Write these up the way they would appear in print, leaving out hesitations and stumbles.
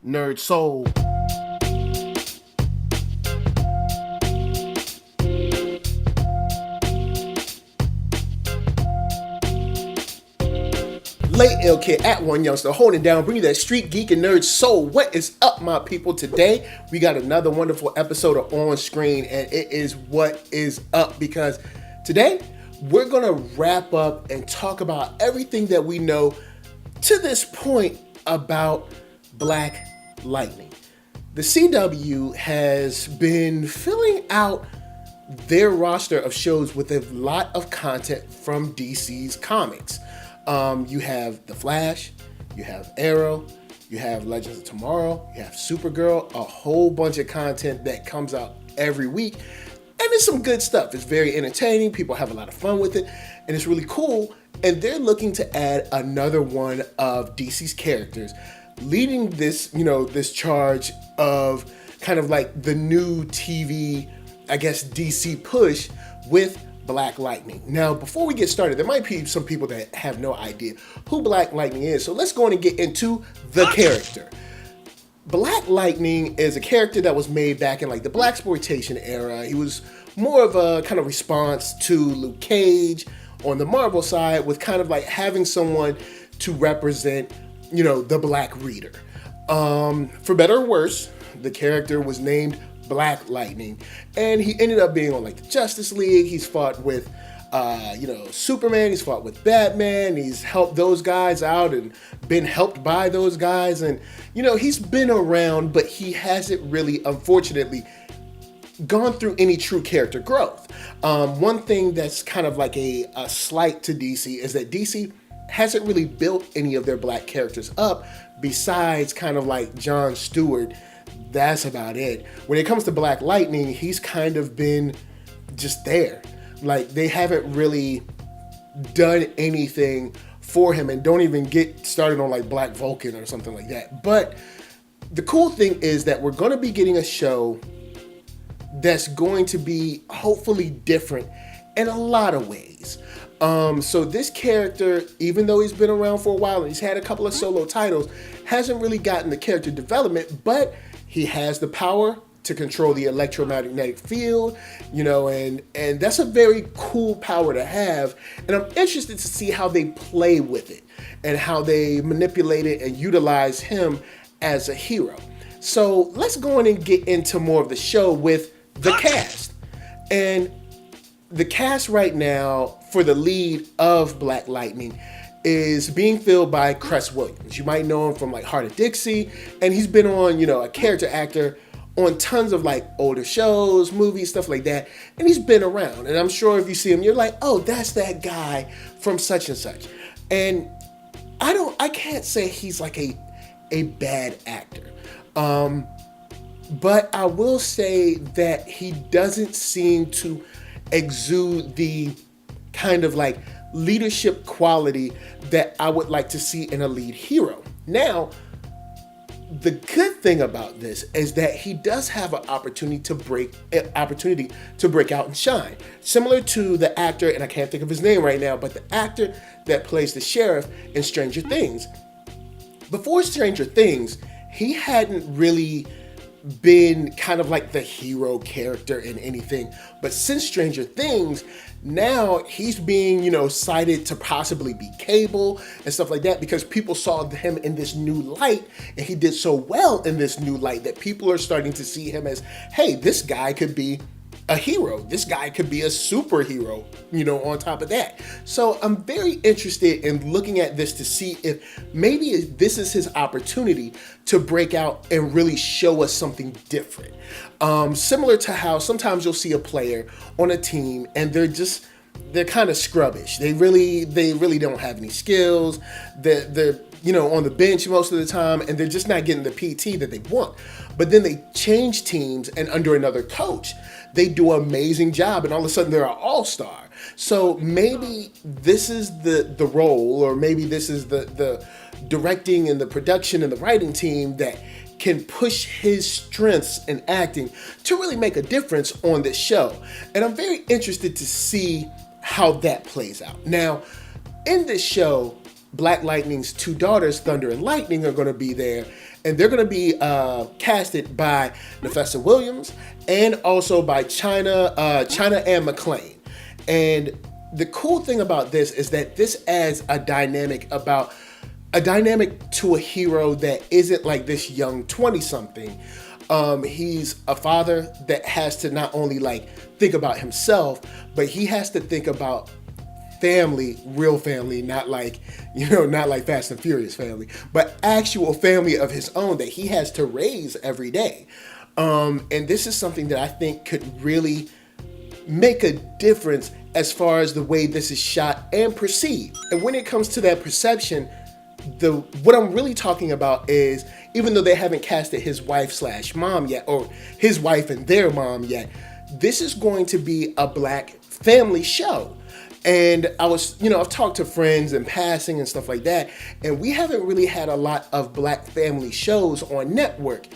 NERDSoul. Late Ill Kid at OneYoungsta, holding down, bringing you that StreetGeek and NERDSoul. What is up, my people? Today, we got another wonderful episode of On Screen, and it is What Is Up, because today, we're going to wrap up and talk about everything that we know to this point about Black Lightning. The CW has been filling out their roster of shows with a lot of content from DC's comics. You have The Flash, you have Arrow, you have Legends of Tomorrow, you have Supergirl, a whole bunch of content that comes out every week. And it's some good stuff. It's very entertaining. People have a lot of fun with it. And it's really cool. And they're looking to add another one of DC's characters, leading this, this charge of kind of like the new TV, I guess, DC push with Black Lightning. Now, before we get started, there might be some people that have no idea who Black Lightning is. So let's go on and get into the character. Black Lightning is a character that was made back in like the Blaxploitation era. He was more of a kind of response to Luke Cage on the Marvel side, with kind of like having someone to represent, the Black Reader. For better or worse, the character was named Black Lightning, and he ended up being on like the Justice League. He's fought with Superman, he's fought with Batman, he's helped those guys out and been helped by those guys, and he's been around, but he hasn't really, unfortunately, gone through any true character growth. One thing that's kind of like a slight to DC is that DC hasn't really built any of their Black characters up besides kind of like John Stewart. That's about it. When it comes to Black Lightning, he's kind of been just there. Like, they haven't really done anything for him, and don't even get started on like Black Vulcan or something like that. But the cool thing is that we're going to be getting a show that's going to be hopefully different in a lot of ways. So this character, even though he's been around for a while and he's had a couple of solo titles, hasn't really gotten the character development, but he has the power to control the electromagnetic field, and that's a very cool power to have. And I'm interested to see how they play with it and how they manipulate it and utilize him as a hero. So let's go in and get into more of the show with the cast. And the cast right now for the lead of Black Lightning is being filled by Cress. You might know him from like Heart of Dixie, and he's been on, a character actor on tons of like older shows, movies, stuff like that, and he's been around. And I'm sure if you see him, you're like, oh, that's that guy from such and such. And I can't say he's like a bad actor. But I will say that he doesn't seem to exude the kind of like leadership quality that I would like to see in a lead hero. Now, the good thing about this is that he does have an opportunity to break out and shine. Similar to the actor, and I can't think of his name right now, but the actor that plays the sheriff in Stranger Things. Before Stranger Things, he hadn't really been kind of like the hero character in anything. But since Stranger Things, now he's being, cited to possibly be Cable and stuff like that, because people saw him in this new light, and he did so well in this new light that people are starting to see him as, hey, this guy could be a hero. This guy could be a superhero, on top of that. So I'm very interested in looking at this to see if maybe this is his opportunity to break out and really show us something different. Similar to how sometimes you'll see a player on a team and they're kind of scrubbish. They really don't have any skills. They're on the bench most of the time, and they're just not getting the PT that they want. But then they change teams, and under another coach, they do an amazing job, and all of a sudden they're an all-star. So maybe this is the role, or maybe this is the directing and the production and the writing team that can push his strengths in acting to really make a difference on this show. And I'm very interested to see how that plays out. Now, in this show, Black Lightning's two daughters, Thunder and Lightning, are going to be there, and they're going to be casted by Nafessa Williams and also by China and McClain. And the cool thing about this is that this adds a dynamic to a hero that isn't like this young 20-something. He's a father that has to not only like think about himself, but he has to think about family, real family, not like Fast and Furious family, but actual family of his own that he has to raise every day. And this is something that I think could really make a difference as far as the way this is shot and perceived. And when it comes to that perception, what I'm really talking about is, even though they haven't casted his wife/mom yet, or his wife and their mom yet, this is going to be a black family show. And I've talked to friends in passing and stuff like that, and we haven't really had a lot of black family shows on network,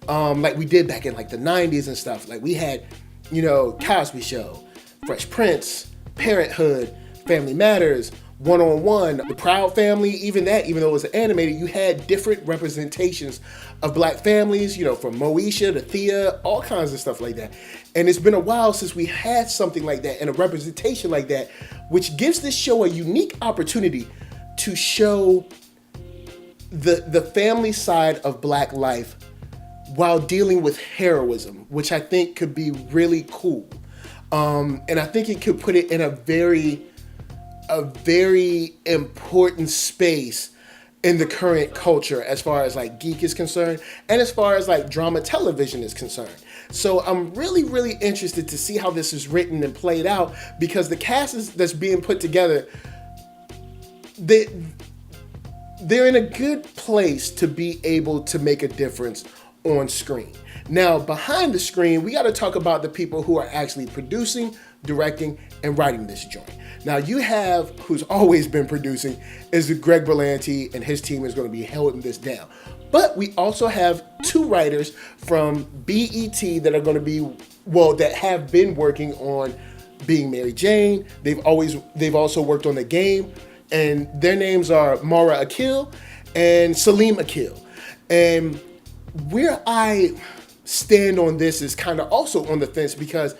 like we did back in like the 90s and stuff. Like we had, Cosby Show, Fresh Prince, Parenthood, Family Matters, One-on-One, The Proud Family, even though it was animated, you had different representations of black families, from Moesha to Thea, all kinds of stuff like that. And it's been a while since we had something like that and a representation like that, which gives this show a unique opportunity to show the family side of black life while dealing with heroism, which I think could be really cool. And I think it could put it in a very important space in the current culture as far as like geek is concerned and as far as like drama television is concerned. So I'm really, really interested to see how this is written and played out, because the cast that's being put together, they're in a good place to be able to make a difference on screen. Now, behind the screen, we got to talk about the people who are actually producing, directing, and writing this joint. Now, you have, who's always been producing, is Greg Berlanti, and his team is going to be holding this down. But we also have two writers from BET that are going to be, that have been working on Being Mary Jane. They've also worked on The Game, and their names are Mara Akil and Salim Akil. And where I stand on this is kind of also on the fence, because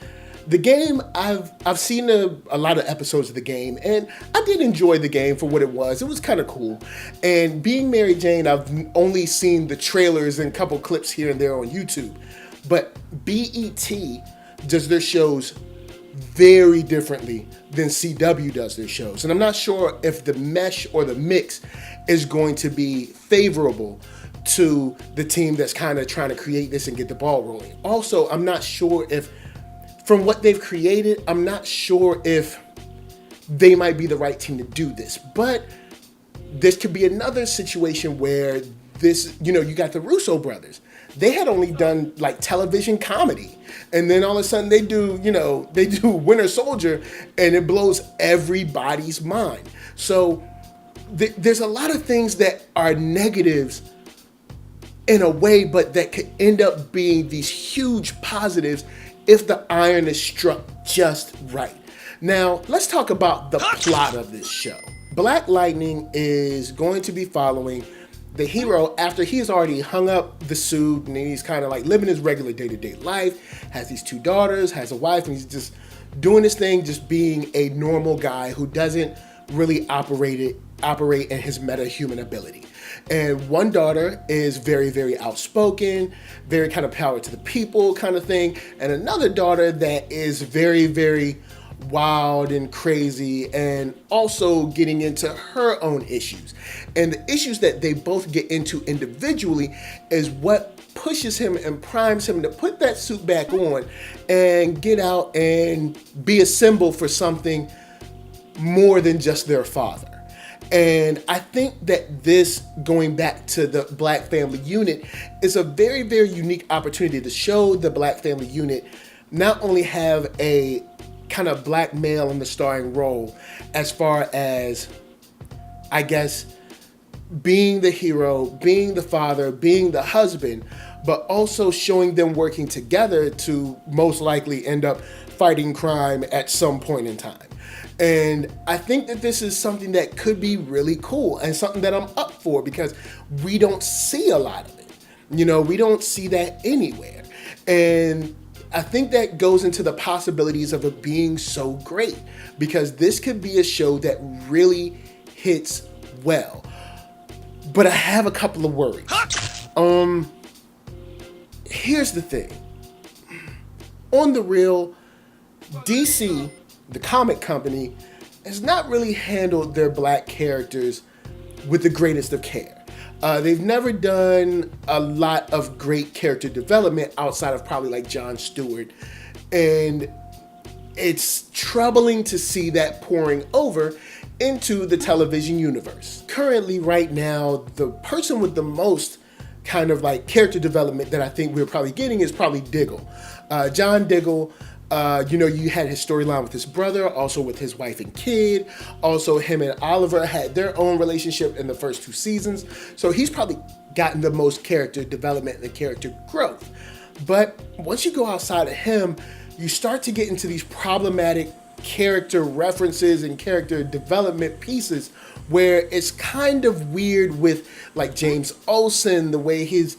The Game, I've seen a lot of episodes of The Game, and I did enjoy The Game for what it was. It was kind of cool. And Being Mary Jane, I've only seen the trailers and a couple clips here and there on YouTube. But BET does their shows very differently than CW does their shows. And I'm not sure if the mesh or the mix is going to be favorable to the team that's kind of trying to create this and get the ball rolling. Also, I'm not sure if, from what they've created, I'm not sure if they might be the right team to do this. But this could be another situation where this, you got the Russo brothers. They had only done like television comedy. And then all of a sudden they do Winter Soldier, and it blows everybody's mind. So there's a lot of things that are negatives in a way, but that could end up being these huge positives if the iron is struck just right. Now, let's talk about the plot of this show. Black Lightning is going to be following the hero after he's already hung up the suit, and he's kind of like living his regular day-to-day life, has these two daughters, has a wife, and he's just doing his thing, just being a normal guy who doesn't really operate in his meta-human ability. And one daughter is very, very outspoken, very kind of power to the people kind of thing. And another daughter that is very, very wild and crazy, and also getting into her own issues. And the issues that they both get into individually is what pushes him and primes him to put that suit back on and get out and be a symbol for something more than just their father. And I think that this, going back to the Black Family Unit, is a very, very unique opportunity to show the Black Family Unit not only have a kind of black male in the starring role as far as, I guess, being the hero, being the father, being the husband, but also showing them working together to most likely end up fighting crime at some point in time. And I think that this is something that could be really cool and something that I'm up for, because we don't see a lot of it. We don't see that anywhere. And I think that goes into the possibilities of it being so great, because this could be a show that really hits well. But I have a couple of worries. Here's the thing. On the real, DC, the comic company, has not really handled their black characters with the greatest of care. They've never done a lot of great character development outside of probably like Jon Stewart. And it's troubling to see that pouring over into the television universe. Currently, right now, the person with the most kind of like character development that I think we're probably getting is probably Diggle. John Diggle, you had his storyline with his brother, also with his wife and kid. Also, him and Oliver had their own relationship in the first 2 seasons. So he's probably gotten the most character development and character growth. But once you go outside of him, you start to get into these problematic character references and character development pieces where it's kind of weird with like James Olsen, the way his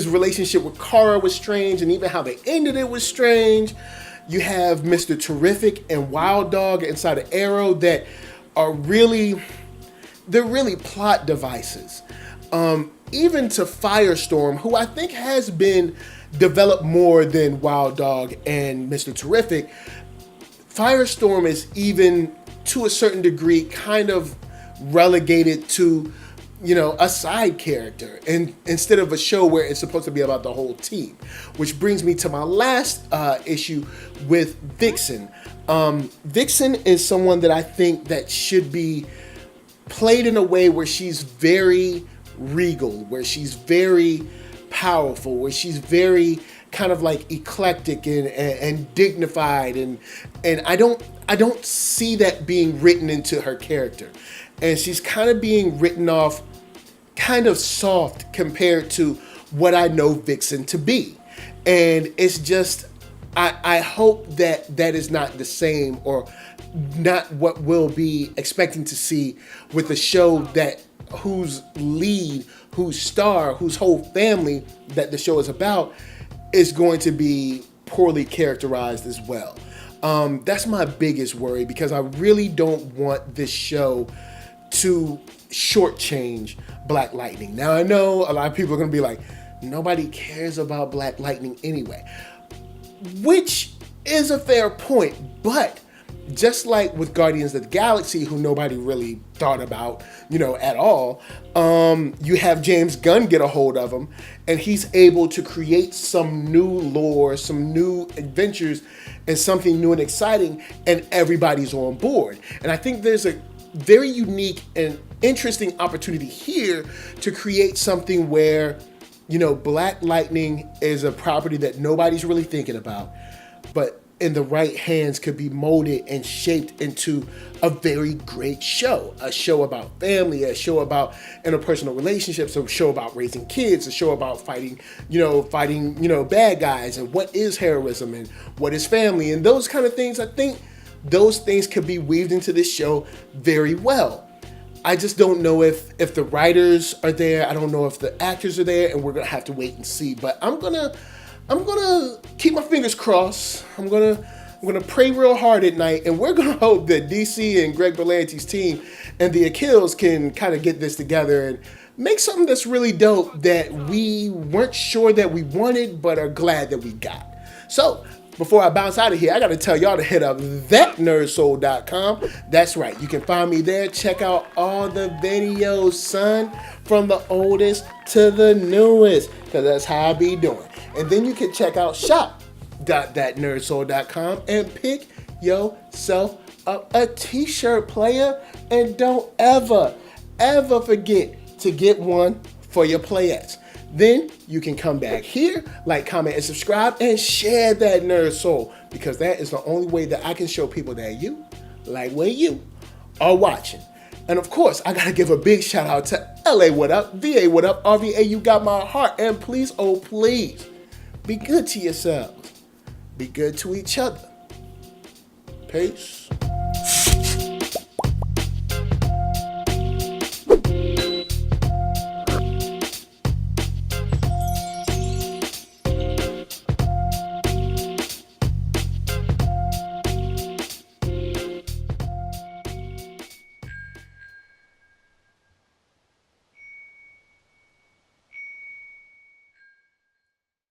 relationship with Kara was strange, and even how they ended it was strange. You have Mr. Terrific and Wild Dog inside of Arrow that are really plot devices. Even to Firestorm, who I think has been developed more than Wild Dog and Mr. Terrific. Firestorm is even, to a certain degree, kind of relegated to, a side character, and instead of a show where it's supposed to be about the whole team. Which brings me to my last issue with Vixen. Vixen is someone that I think that should be played in a way where she's very regal, where she's very powerful, where she's very kind of like eclectic and dignified, and I don't see that being written into her character, and she's kind of being written off kind of soft compared to what I know Vixen to be. And it's just, I hope that is not the same, or not what we'll be expecting to see with a show that whose lead, whose star, whose whole family that the show is about is going to be poorly characterized as well. That's my biggest worry, because I really don't want this show to shortchange Black Lightning. Now, I know a lot of people are going to be like, nobody cares about Black Lightning anyway, which is a fair point, but just like with Guardians of the Galaxy, who nobody really thought about, at all, you have James Gunn get a hold of him, and he's able to create some new lore, some new adventures, and something new and exciting, and everybody's on board. And I think there's a very unique and interesting opportunity here to create something where, Black Lightning is a property that nobody's really thinking about, but in the right hands could be molded and shaped into a very great show. A show about family, a show about interpersonal relationships, a show about raising kids, a show about fighting bad guys, and what is heroism and what is family, and those kind of things. I think those things could be weaved into this show very well. I just don't know if the writers are there. I don't know if the actors are there, and we're gonna have to wait and see. But I'm gonna keep my fingers crossed. I'm gonna pray real hard at night, and we're gonna hope that DC and Greg Berlanti's team and the Akils can kind of get this together and make something that's really dope that we weren't sure that we wanted, but are glad that we got. So, before I bounce out of here, I got to tell y'all to hit up ThatNERDSoul.com. That's right. You can find me there. Check out all the videos, son, from the oldest to the newest, because that's how I be doing. And then you can check out shop.ThatNERDSoul.com and pick yourself up a t-shirt, player. And don't ever forget to get one for your playettes. Then you can come back here, like, comment, and subscribe, and share that Nerd Soul, because that is the only way that I can show people that you, like where you, are watching. And of course, I gotta give a big shout out to LA, what up, VA, what up, RVA, you got my heart, and please, oh please, be good to yourselves, be good to each other. Peace.